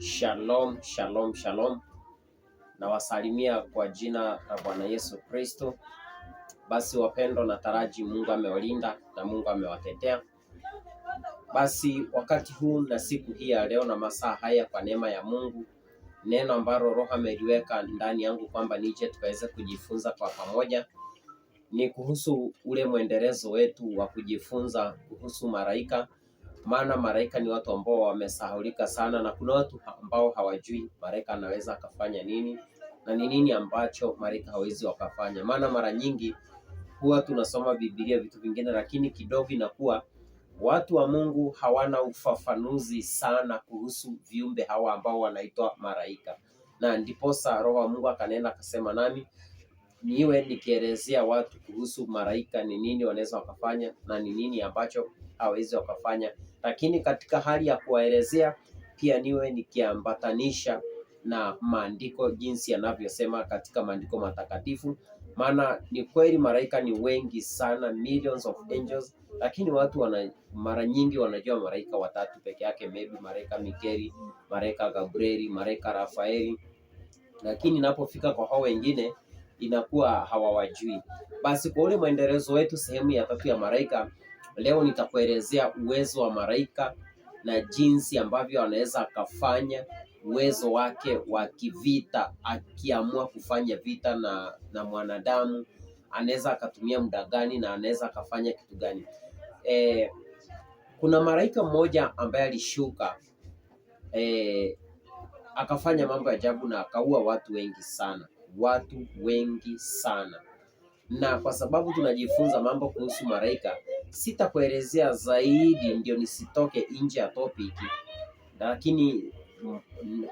Shalom, shalom, shalom. Nawasalimia kwa jina la Bwana Yesu Kristo. Basi wapendwa, nataraji Mungu amewalinda na Mungu amewatetea. Basi wakati huu na siku hii ya leo na masaa haya, kwa neema ya Mungu, neno ambalo Roho ameliweka ndani yangu kwamba nije tukaweze kujifunza kwa pamoja ni kuhusu ule mwendelezo wetu wa kujifunza kuhusu malaika. Maana malaika ni watu ambao wamesahulika sana, na kuna watu ambao hawajui malaika anaweza akafanya nini na ni nini ambacho malaika hawezi wakafanya. Maana mara nyingi huwa tunasoma Biblia vitu vingine, lakini kidogo inakuwa watu wa Mungu hawana ufafanuzi sana kuhusu viumbe hawa ambao wanaitwa malaika. Na ndiposa Roho wa Mungu akanena akasema nami niwe nikielezea watu kuhusu malaika, ni nini wanaweza wakafanya na ni nini ambacho hawezi wakafanya. Lakini katika hali ya kuwaelezea pia niwe nikiambatanisha na maandiko jinsi yanavyosema katika maandiko matakatifu. Maana ni kweli malaika ni wengi sana, millions of angels, lakini watu mara nyingi wanajua malaika watatu peke yake, maybe malaika Mikaeli, malaika Gabrieli, malaika Rafaeli, lakini inapofika kwa hao wengine inakuwa hawawajui. Basi kwa ule mwendelezo wetu sehemu ya tatu ya malaika, leo nitakuelezea uwezo wa malaika na jinsi ambavyo anaweza akafanya uwezo wake wa kivita. Akiamua kufanya vita na mwanadamu, anaweza akatumia muda gani na anaweza akafanya kitu gani. Kuna malaika mmoja ambaye alishuka akafanya mambo ya ajabu na akaua watu wengi sana. Na kwa sababu tunajifunza mambo kuhusu malaika, sitakuelezea zaidi ndio nisitoke nje ya topic, lakini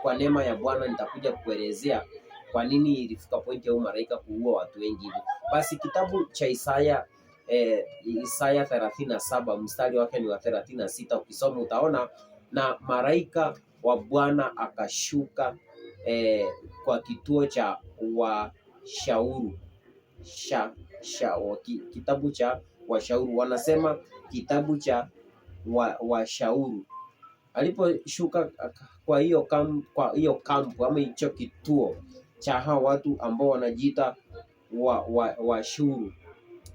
kwa neema ya Bwana nitakuja kuelezea kwa nini ilifika point ya malaika kuua watu wengi hivi. Basi kitabu cha Isaya 37 mstari wake ni wa 36, ukisoma utaona na malaika wa Bwana akashuka kwa kituo cha washauru kitabu cha washauru, wanasema kitabu cha washauru. Aliposhuka kwa hiyo kampu ama hicho kituo cha hao watu ambao wanajiita washuru,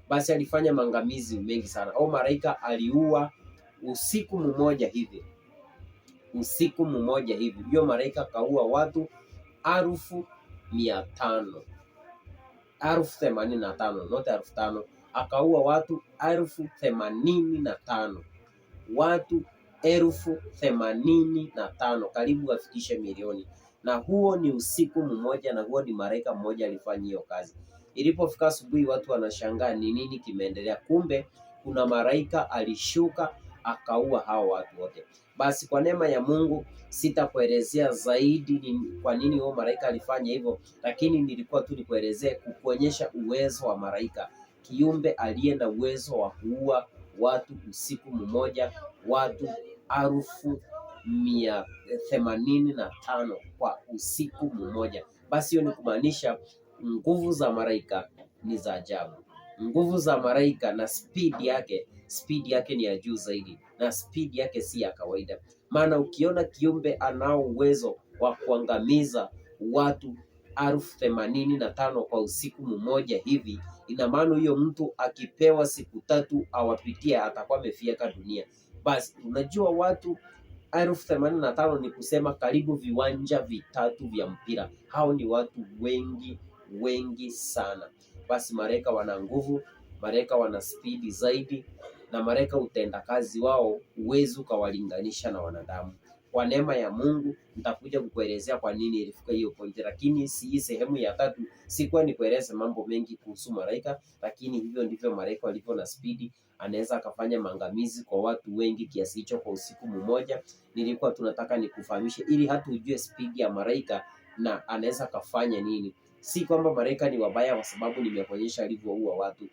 basi alifanya maangamizi mengi sana. Au malaika aliua usiku mmoja hivi, hiyo malaika kaua watu 15,000, 85,000, not 5,000. Akaua watu 85,000, watu 85,000, karibu afikishe milioni. Na huo ni usiku mmoja, na huo ni malaika mmoja alifanya hiyo kazi. Ilipofika asubuhi, watu wanashangaa ni nini kimeendelea. Kumbe kuna malaika alishuka akaua hao watu wote. Basi kwa neema ya Mungu sitakuelezea zaidi ni kwa nini huyo malaika alifanya hivyo, lakini nilikuwa tu nikuelezee kukuonyesha uwezo wa malaika, kiumbe aliye na uwezo wa kuua watu usiku mmoja, watu 85,000 kwa usiku mmoja. Basi hiyo ni kumaanisha nguvu za malaika ni za ajabu. Nguvu za malaika na speed yake ni ya juu zaidi, na speed yake si ya kawaida. Maana ukiona kiumbe anao uwezo wa kuangamiza watu 85,000 kwa usiku mmoja hivi, ina maana huyo mtu akipewa siku 3 awapitia atakuwa amefika dunia. Basi unajua watu 85,000 ni kusema karibu viwanja vitatu vya mpira. Hao ni watu wengi sana. Basi malaika wana nguvu, malaika wana spidi zaidi, na malaika utendakazi wao huwezi ukawalinganisha na wanadamu. Kwa neema ya Mungu nitakuja kukuelezea kwa nini ilifika hiyo point, lakini hii sehemu ya tatu sikuwa nikueleze mambo mengi kuhusu malaika, lakini hivyo ndivyo malaika walivyo na spidi. Anaweza akafanya maangamizi kwa watu wengi kiasi hicho kwa usiku mmoja. Nilikuwa tunataka nikufahamishe ili hata ujue spidi ya malaika na anaweza akafanya nini. Si kwamba malaika ni wabaya kwa sababu nimekuonyesha alivyoua watu.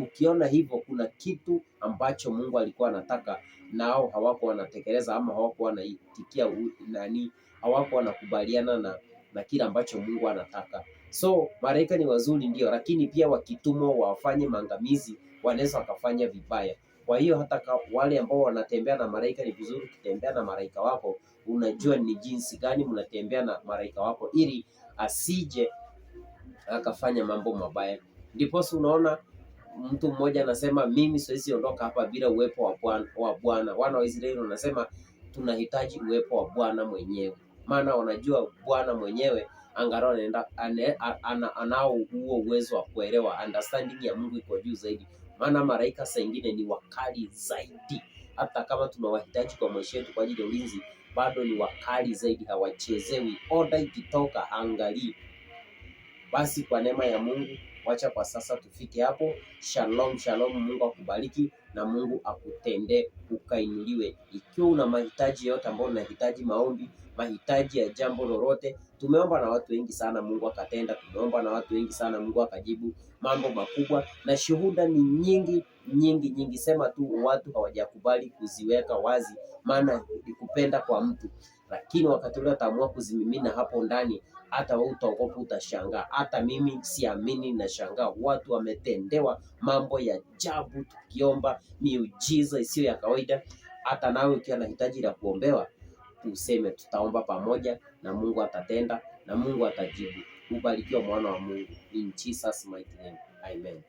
Ukiona hivyo, kuna kitu ambacho Mungu alikuwa anataka nao hawako wanatekeleza, ama hawako wanaitikia hawako wanakubaliana na kile ambacho Mungu anataka. So malaika ni wazuri ndio, lakini pia wakitumwa wafanye maangamizi wanaweza wakafanya vibaya. Kwa hiyo hata wale ambao wanatembea na malaika, ni vizuri ukitembea na malaika wako unajua ni jinsi gani mnatembea na malaika wako, ili asije akafanya mambo mabaya. Ndipo unaona mtu mmoja anasema mimi siwezi ondoka hapa bila uwepo wa Bwana. Wana wa Israeli wanasema tunahitaji uwepo wa Bwana mwenyewe, maana wanajua Bwana mwenyewe angalau anao huo uwezo wa kuelewa, understanding ya Mungu iko juu zaidi. Maana malaika saa ingine ni wakali zaidi, hata kama tunawahitaji kwa maisha yetu kwa ajili ya ulinzi, bado ni wakali zaidi, hawachezewi. Oda ikitoka angalii. Basi kwa neema ya Mungu, wacha kwa sasa tufike hapo. Shalom, shalom. Mungu akubariki na Mungu akutendee ukainuliwe. Ikiwa una mahitaji yote ambayo unahitaji maombi, mahitaji ya jambo lolote, tumeomba na watu wengi sana Mungu akatenda. Tumeomba na watu wengi sana Mungu akajibu mambo makubwa, na shuhuda ni nyingi nyingi nyingi. Sema tu watu hawajakubali kuziweka wazi, maana ni kupenda kwa mtu, lakini wakati ule ataamua kuzimimina hapo ndani, hata wewe utaogopa, utashangaa. Hata mimi siamini, nashangaa watu wametendewa mambo ya ajabu, tukiomba miujiza isiyo ya kawaida. Hata nawe ukiwa na hitaji la kuombewa, useme tutaomba pamoja, na Mungu atatenda na Mungu atajibu. Ubarikiwa mwana wa Mungu, in Jesus mighty name, amen.